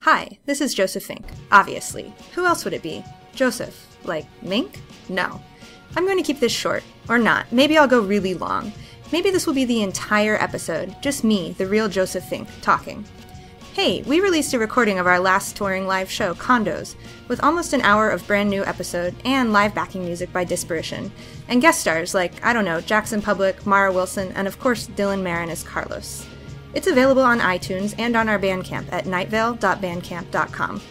Hi, this is Joseph Fink, obviously. Who else would it be? Joseph. Like, Mink? No. I'm going to keep this short. Or not. Maybe I'll go really long. Maybe this will be the entire episode. Just me, the real Joseph Fink, talking. Hey, we released a recording of our last touring live show, Condos, with almost an hour of brand new episode and live backing music by Disparition, and guest stars like, Jackson Public, Mara Wilson, and of course Dylan Marin as Carlos. It's available on iTunes and on our Bandcamp at nightveil.bandcamp.com.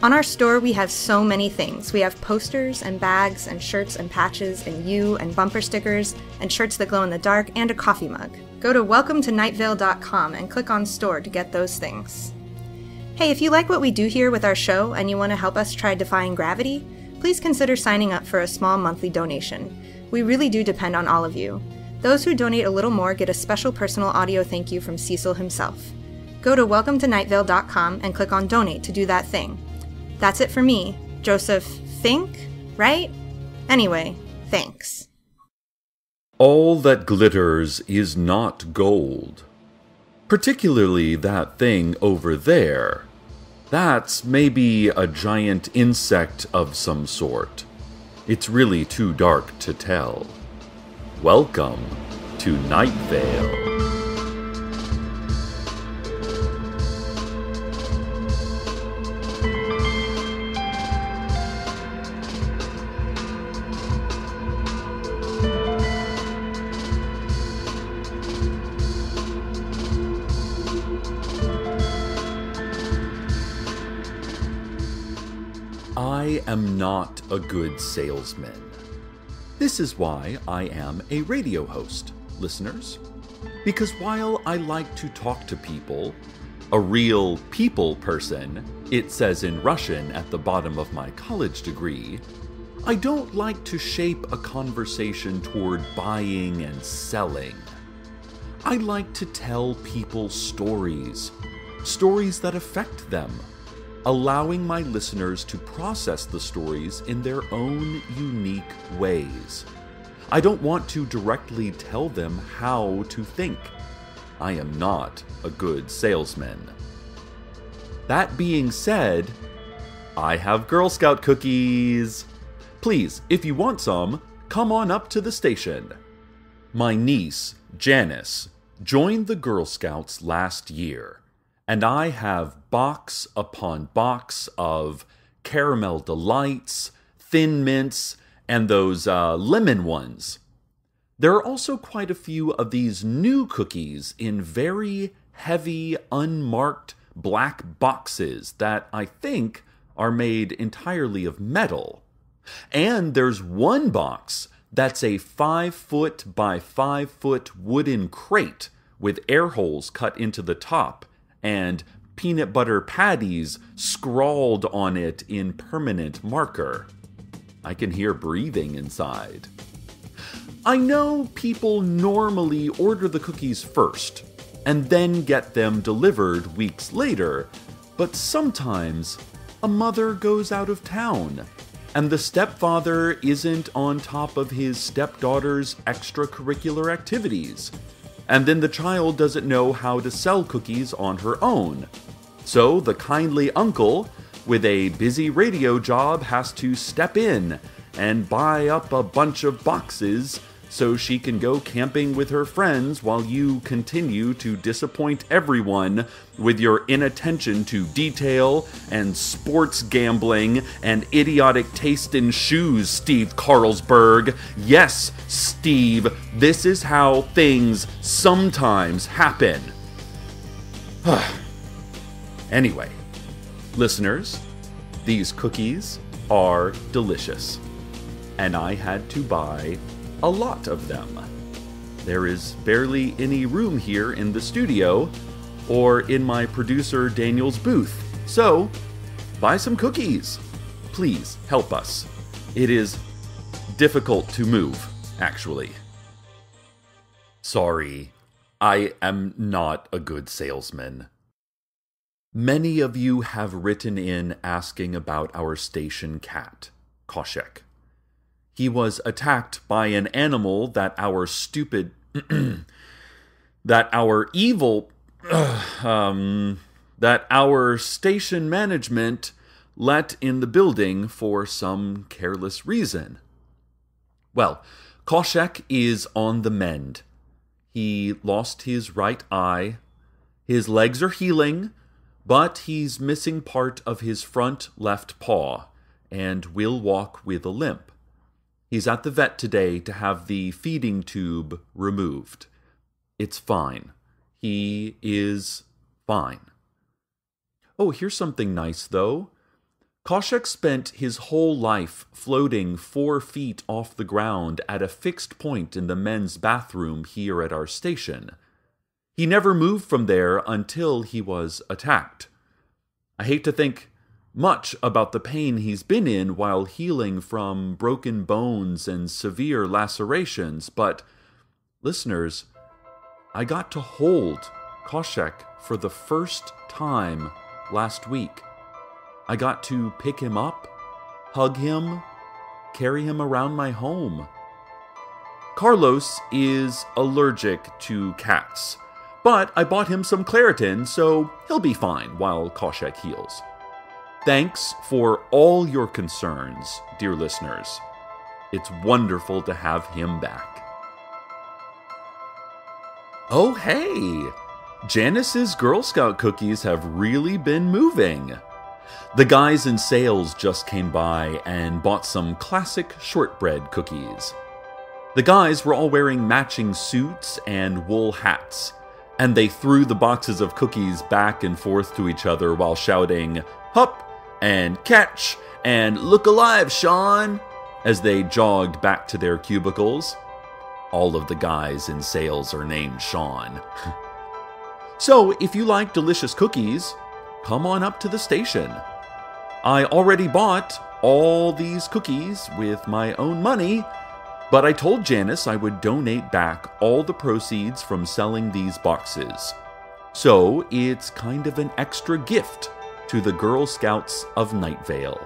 On our store, we have so many things. We have posters and bags and shirts and patches and and bumper stickers and shirts that glow in the dark and a coffee mug. Go to welcometonightveil.com and click on store to get those things. Hey, if you like what we do here with our show and you want to help us try defying gravity, please consider signing up for a small monthly donation. We really do depend on all of you. Those who donate a little more get a special personal audio thank you from Cecil himself. Go to welcometonightveil.com and click on donate to do that thing. That's it for me, Joseph Fink, right? Anyway, thanks. All that glitters is not gold. Particularly that thing over there. That's maybe a giant insect of some sort. It's really too dark to tell. Welcome to Найт-Вейла. I am not a good salesman. This is why I am a radio host, listeners. Because while I like to talk to people, a real people person, it says in Russian at the bottom of my college degree, I don't like to shape a conversation toward buying and selling. I like to tell people stories that affect them, allowing my listeners to process the stories in their own unique ways. I don't want to directly tell them how to think. I am not a good salesman. That being said, I have Girl Scout cookies. Please, if you want some, come on up to the station. My niece, Janice, joined the Girl Scouts last year, and I have box upon box of caramel delights, thin mints, and those lemon ones. There are also quite a few of these new cookies in very heavy, unmarked black boxes that I think are made entirely of metal. And there's one box that's a 5-foot by 5-foot wooden crate with air holes cut into the top and peanut butter patties scrawled on it in permanent marker. I can hear breathing inside. I know people normally order the cookies first and then get them delivered weeks later, but sometimes a mother goes out of town and the stepfather isn't on top of his stepdaughter's extracurricular activities. And then the child doesn't know how to sell cookies on her own. So the kindly uncle with a busy radio job has to step in and buy up a bunch of boxes so she can go camping with her friends while you continue to disappoint everyone with your inattention to detail and sports gambling and idiotic taste in shoes, Steve Carlsberg. Yes, Steve, this is how things sometimes happen. Anyway, listeners, these cookies are delicious, and I had to buy a lot of them. There is barely any room here in the studio or in my producer Daniel's booth, so buy some cookies. Please help us. It is difficult to move, actually. Sorry, I am not a good salesman. Many of you have written in asking about our station cat, Koshekke. He was attacked by an animal that our evil that our station management let in the building for some careless reason. Well, Kosheke is on the mend. He lost his right eye. His legs are healing, but he's missing part of his front left paw and will walk with a limp. He's at the vet today to have the feeding tube removed. It's fine. He is fine. Oh, here's something nice, though. Kosheke spent his whole life floating 4 feet off the ground at a fixed point in the men's bathroom here at our station. He never moved from there until he was attacked. I hate to think much about the pain he's been in while healing from broken bones and severe lacerations, but, listeners, I got to hold Kosheke for the first time last week. I got to pick him up, hug him, carry him around my home. Carlos is allergic to cats, but I bought him some Claritin, so he'll be fine while Kosheke heals. Thanks for all your concerns, dear listeners. It's wonderful to have him back. Oh, hey! Janice's Girl Scout cookies have really been moving. The guys in sales just came by and bought some classic shortbread cookies. The guys were all wearing matching suits and wool hats, and they threw the boxes of cookies back and forth to each other while shouting, "Hup!" and "Catch!" and "Look alive, Sean!" as they jogged back to their cubicles. All of the guys in sales are named Sean. So, if you like delicious cookies, come on up to the station. I already bought all these cookies with my own money, but I told Janice I would donate back all the proceeds from selling these boxes. So, it's kind of an extra gift to the Girl Scouts of Найт-Вейл.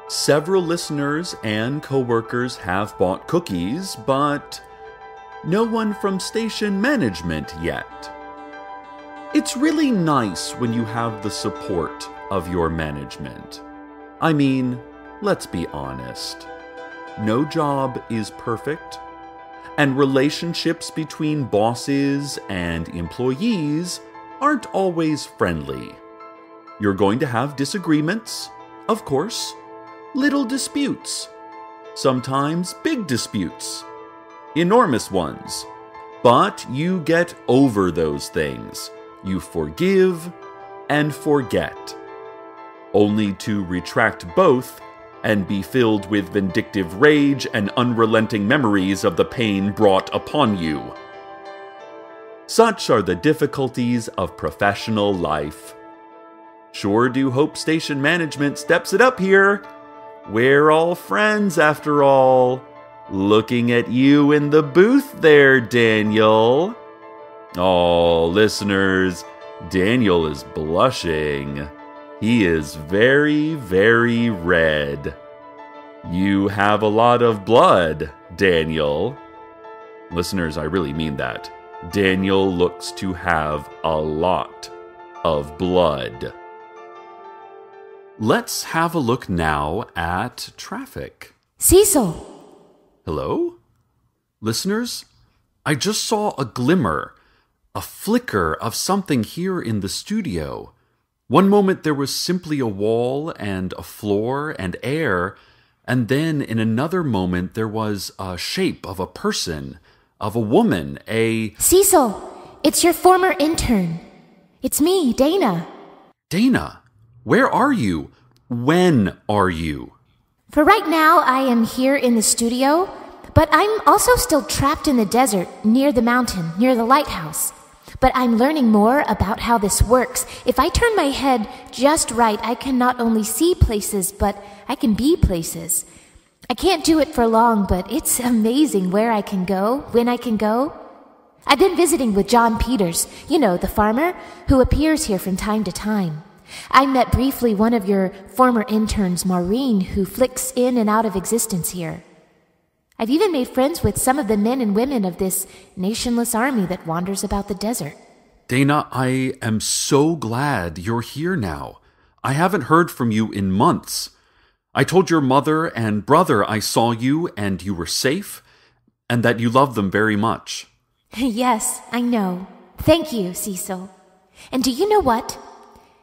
Several listeners and co-workers have bought cookies, but no one from station management yet. It's really nice when you have the support of your management. I mean, let's be honest. No job is perfect, and relationships between bosses and employees aren't always friendly. You're going to have disagreements, of course, little disputes, sometimes big disputes, enormous ones, but you get over those things. You forgive and forget, only to retract both and be filled with vindictive rage and unrelenting memories of the pain brought upon you. Such are the difficulties of professional life. Sure do hope station management steps it up here. We're all friends after all. Looking at you in the booth there, Daniel. Oh, listeners, Daniel is blushing. He is very, very red. You have a lot of blood, Daniel. Listeners, I really mean that. Daniel looks to have a lot of blood. Let's have a look now at traffic. Cecil! Hello? Listeners, I just saw a glimmer, a flicker of something here in the studio. One moment there was simply a wall and a floor and air, and then in another moment there was a shape of a person, of a woman, Cecil! It's your former intern. It's me, Dana. Dana, where are you? When are you? For right now, I am here in the studio, but I'm also still trapped in the desert, near the mountain, near the lighthouse. But I'm learning more about how this works. If I turn my head just right, I can not only see places, but I can be places. I can't do it for long, but it's amazing where I can go, when I can go. I've been visiting with John Peters, you know, the farmer, who appears here from time to time. I met briefly one of your former interns, Maureen, who flicks in and out of existence here. I've even made friends with some of the men and women of this nationless army that wanders about the desert. Dana, I am so glad you're here now. I haven't heard from you in months. I told your mother and brother I saw you and you were safe, and that you love them very much. Yes, I know. Thank you, Cecil. And do you know what?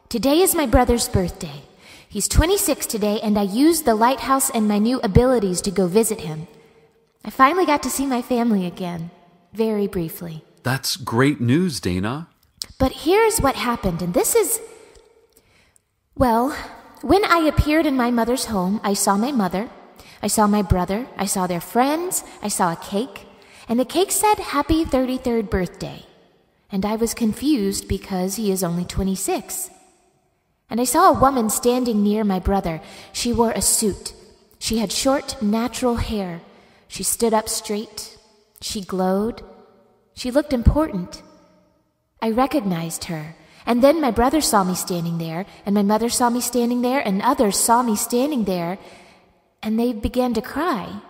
Today is my brother's birthday. He's 26 today, and I used the lighthouse and my new abilities to go visit him. I finally got to see my family again, very briefly. That's great news, Dana. But here's what happened, and this is... Well, when I appeared in my mother's home, I saw my mother, I saw my brother, I saw their friends, I saw a cake, and the cake said, "Happy 33rd birthday." And I was confused because he is only 26. And I saw a woman standing near my brother. She wore a suit. She had short, natural hair. She stood up straight. She glowed. She looked important. I recognized her. And then my brother saw me standing there, and my mother saw me standing there, and others saw me standing there, and they began to cry.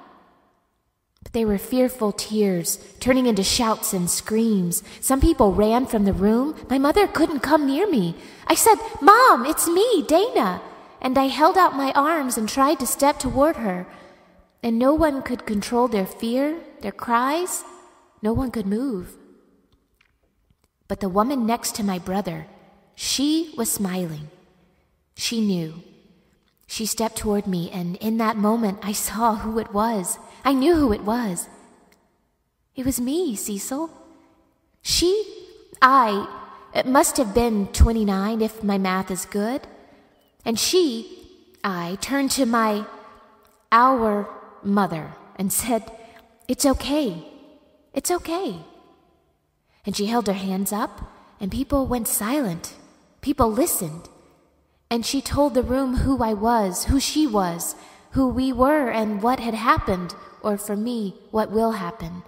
But they were fearful tears, turning into shouts and screams. Some people ran from the room. My mother couldn't come near me. I said, "Mom, it's me, Dana." And I held out my arms and tried to step toward her. And no one could control their fear, their cries. No one could move. But the woman next to my brother, she was smiling. She knew. She stepped toward me, and in that moment, I saw who it was. I knew who it was. It was me, Cecil. It must have been 29 if my math is good. And I turned to our mother and said, "It's okay. It's okay." And she held her hands up, and people went silent. People listened. And she told the room who I was, who she was, who we were, and what had happened, or for me, what will happen.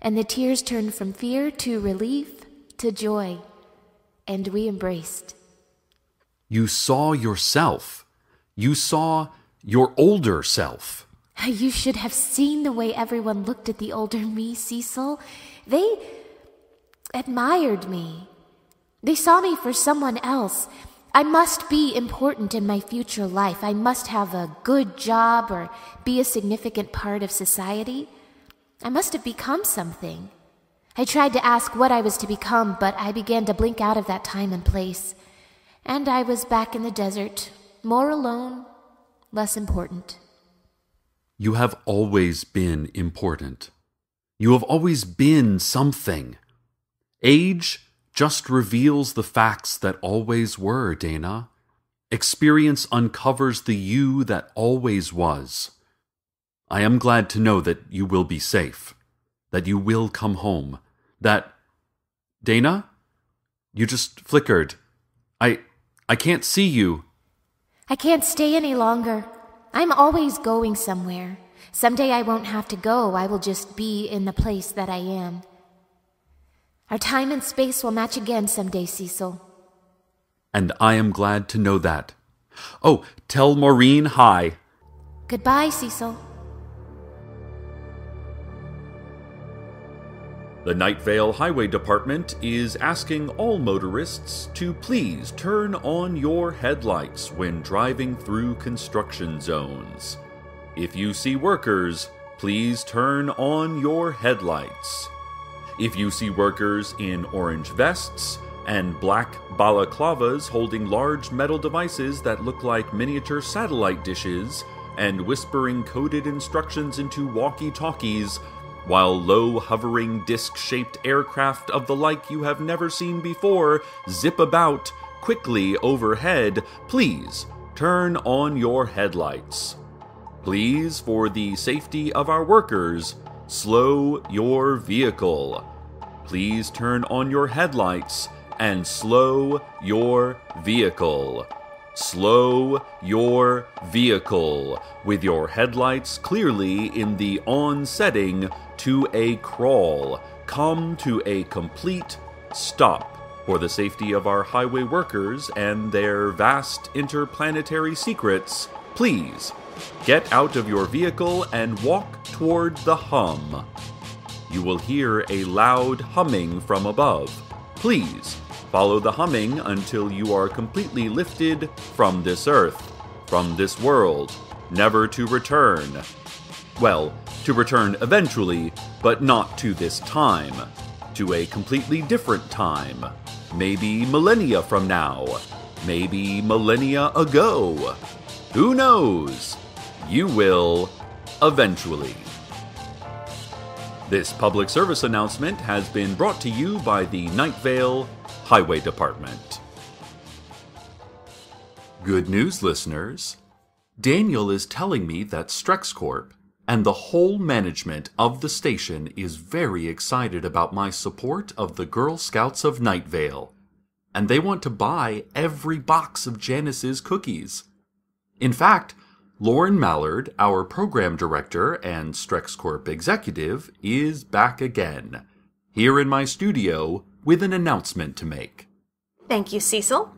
And the tears turned from fear to relief to joy, and we embraced. You saw yourself. You saw your older self. You should have seen the way everyone looked at the older me, Cecil. They admired me. They saw me for someone else. I must be important in my future life. I must have a good job or be a significant part of society. I must have become something. I tried to ask what I was to become, but I began to blink out of that time and place. And I was back in the desert, more alone, less important. You have always been important. You have always been something. Age just reveals the facts that always were, Dana. Experience uncovers the you that always was. I am glad to know that you will be safe, that you will come home, that... Dana? You just flickered. I can't see you. I can't stay any longer. I'm always going somewhere. Someday I won't have to go. I will just be in the place that I am. Our time and space will match again someday, Cecil. And I am glad to know that. Oh, tell Maureen hi. Goodbye, Cecil. The Найт-Вейл Highway Department is asking all motorists to please turn on your headlights when driving through construction zones. If you see workers, please turn on your headlights. If you see workers in orange vests and black balaclavas holding large metal devices that look like miniature satellite dishes and whispering coded instructions into walkie-talkies, while low-hovering disc-shaped aircraft of the like you have never seen before zip about quickly overhead, please turn on your headlights. Please, for the safety of our workers, slow your vehicle. Please turn on your headlights and slow your vehicle. Slow your vehicle with your headlights clearly in the on setting to a crawl. Come to a complete stop. For the safety of our highway workers and their vast interplanetary secrets, please get out of your vehicle and walk toward the hum. You will hear a loud humming from above. Please Follow the humming until you are completely lifted from this earth, from this world, never to return. Well, to return eventually, but not to this time. To a completely different time. Maybe millennia from now. Maybe millennia ago. Who knows? You will, eventually. This public service announcement has been brought to you by the Найт-Вейл Highway Department. Good news, listeners. Daniel is telling me that StrexCorp and the whole management of the station is very excited about my support of the Girl Scouts of Найт-Вейл, and they want to buy every box of Janice's cookies. In fact, Lauren Mallard, our program director and StrexCorp executive, is back again, here in my studio with an announcement to make. Thank you, Cecil.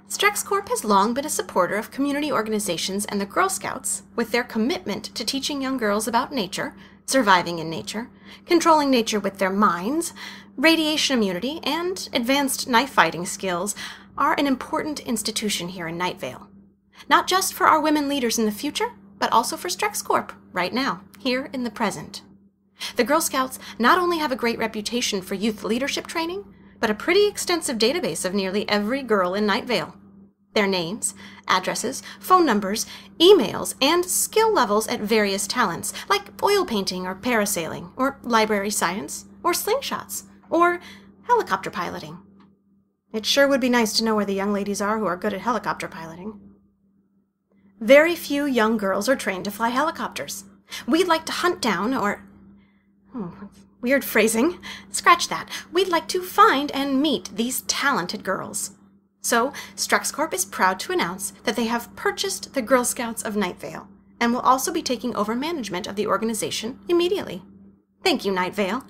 StrexCorp has long been a supporter of community organizations and the Girl Scouts, with their commitment to teaching young girls about nature, surviving in nature, controlling nature with their minds, radiation immunity, and advanced knife fighting skills, are an important institution here in Найт-Вейл. Not just for our women leaders in the future, but also for StrexCorp right now, here in the present. The Girl Scouts not only have a great reputation for youth leadership training, but a pretty extensive database of nearly every girl in Найт-Вейл. Their names, addresses, phone numbers, emails, and skill levels at various talents, like oil painting or parasailing, or library science, or slingshots, or helicopter piloting. It sure would be nice to know where the young ladies are who are good at helicopter piloting. Very few young girls are trained to fly helicopters. We'd like to hunt down weird phrasing. Scratch that. We'd like to find and meet these talented girls. So, StrexCorp is proud to announce that they have purchased the Girl Scouts of Найт-Вейл and will also be taking over management of the organization immediately. Thank you, Найт-Вейл.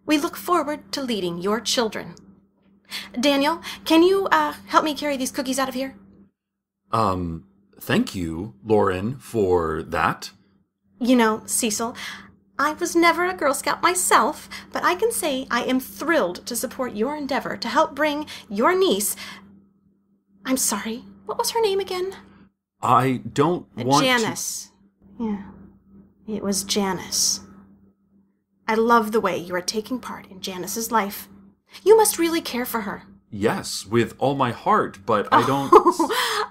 We look forward to leading your children. Daniel, can you help me carry these cookies out of here? Thank you, Lauren, for that. You know, Cecil, I was never a Girl Scout myself, but I can say I am thrilled to support your endeavor to help bring your niece... I'm sorry, what was her name again? I don't want Janice. Yeah, it was Janice. I love the way you are taking part in Janice's life. You must really care for her. Yes, with all my heart, but I don't...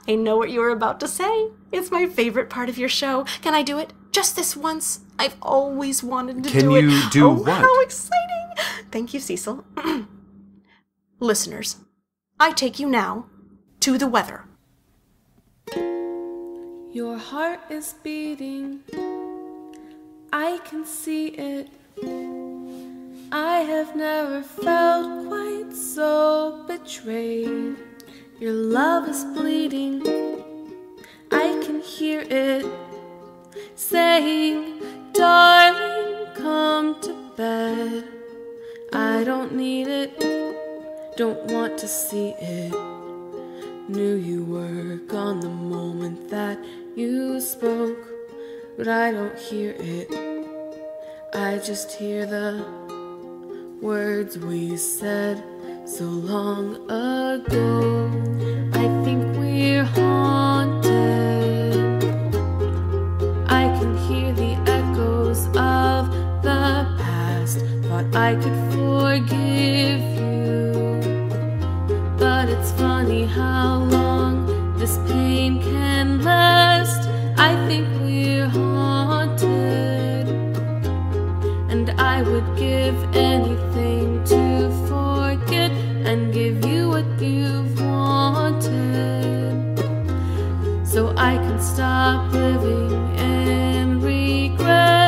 I know what you were about to say. It's my favorite part of your show. Can I do it? Just this once. I've always wanted to do it. Can you do what? How exciting! Thank you, Cecil. Listeners, I take you now to the weather. Your heart is beating. I can see it. I have never felt quite so betrayed. Your love is bleeding. I can hear it saying, darling, come to bed. I don't need it, don't want to see it. Knew you were gone the moment that you spoke, but I don't hear it. I just hear the words we said so long ago. I think we're haunted. I can hear the echoes of the past. Thought I could forgive you, but it's funny how long this pain can last. I think we're haunted, and I would give anything to forget and give you what you've wanted, so I can stop living in regret.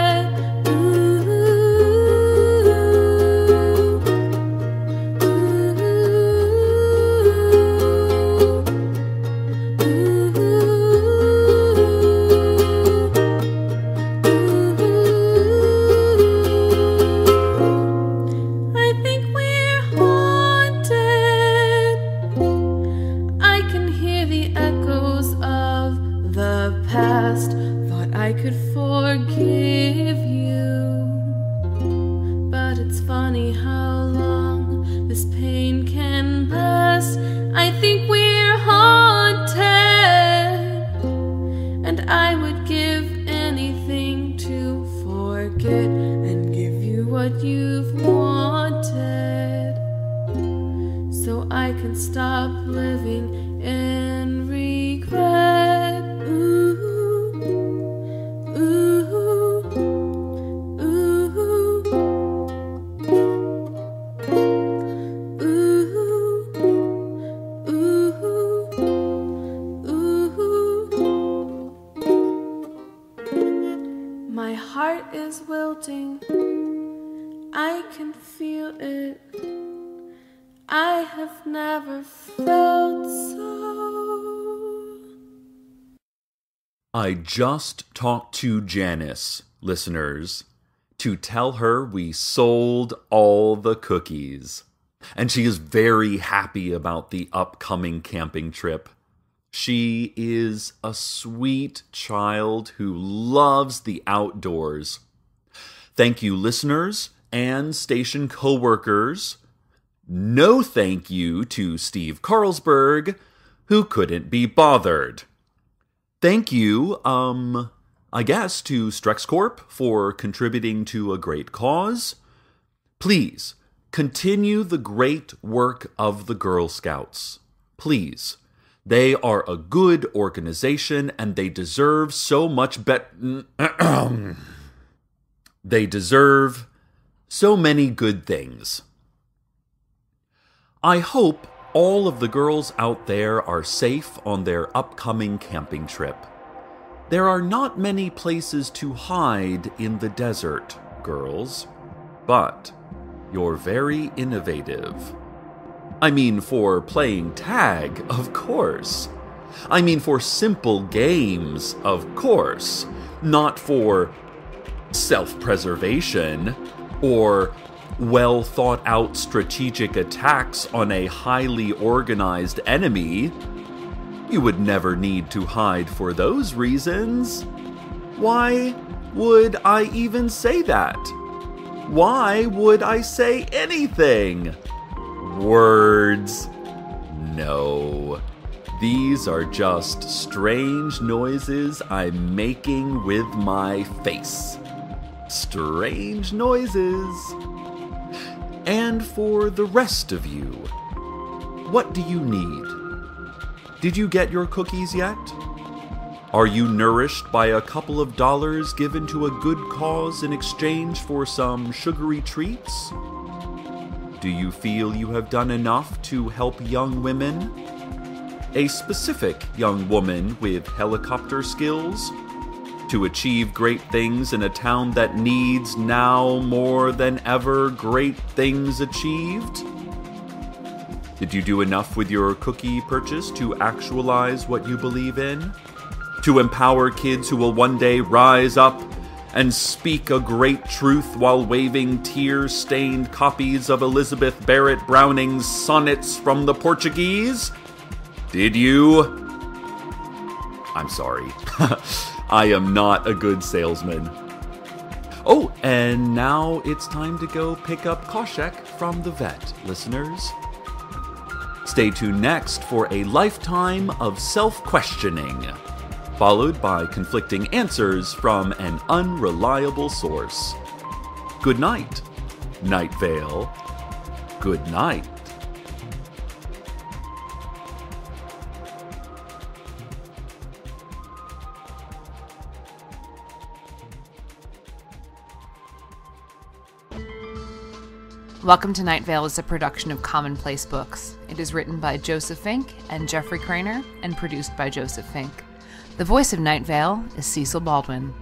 I could forgive you, but it's funny how long this pain can last. heart is wilting. I can feel it. I have never felt so. I just talked to Janice, listeners, to tell her we sold all the cookies. And she is very happy about the upcoming camping trip. She is a sweet child who loves the outdoors. Thank you, listeners and station co-workers. No thank you to Steve Carlsberg, who couldn't be bothered. Thank you, I guess, to Strex Corp for contributing to a great cause. Please, continue the great work of the Girl Scouts. Please. They are a good organization and they deserve so much better. They deserve so many good things. I hope all of the girls out there are safe on their upcoming camping trip. There are not many places to hide in the desert, girls, but you're very innovative. I mean, for playing tag, of course. I mean, for simple games, of course. Not for self-preservation or well-thought-out strategic attacks on a highly organized enemy. You would never need to hide for those reasons. Why would I even say that? Why would I say anything? Words. No. These are just strange noises I'm making with my face. Strange noises. And for the rest of you, what do you need? Did you get your cookies yet? Are you nourished by a couple of dollars given to a good cause in exchange for some sugary treats? Do you feel you have done enough to help young women? A specific young woman with helicopter skills? To achieve great things in a town that needs now more than ever great things achieved? Did you do enough with your cookie purchase to actualize what you believe in? To empower kids who will one day rise up and speak a great truth while waving tear-stained copies of Elizabeth Barrett Browning's Sonnets from the Portuguese? Did you? I'm sorry. I am not a good salesman. Oh, and now it's time to go pick up Koshekke from the vet, listeners. Stay tuned next for a lifetime of self-questioning, followed by conflicting answers from an unreliable source. Good night, Найт-Вейл. Good night. Welcome to Найт-Вейл is a production of Commonplace Books. It is written by Joseph Fink and Jeffrey Craner and produced by Joseph Fink. The voice of Найт-Вейл is Cecil Baldwin.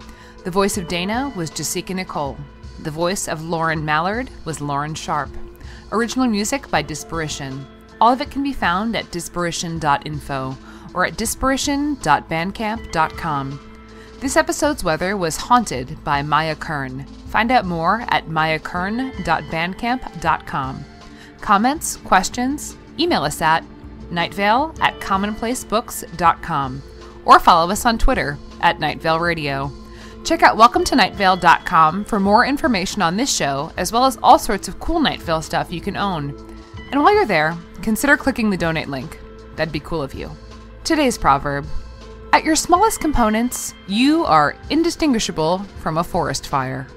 The voice of Dana was Jessica Nicole. The voice of Lauren Mallard was Lauren Sharp. Original music by Disparition. All of it can be found at disparition.info or at disparition.bandcamp.com. This episode's weather was Haunted by Maya Kern. Find out more at mayakern.bandcamp.com. Comments, questions, email us at nightveil@commonplacebooks.com or follow us on Twitter at Найт-Вейл Radio. Check out welcometonightvale.com for more information on this show, as well as all sorts of cool Найт-Вейл stuff you can own. And while you're there, consider clicking the donate link. That'd be cool of you. Today's proverb: at your smallest components, you are indistinguishable from a forest fire.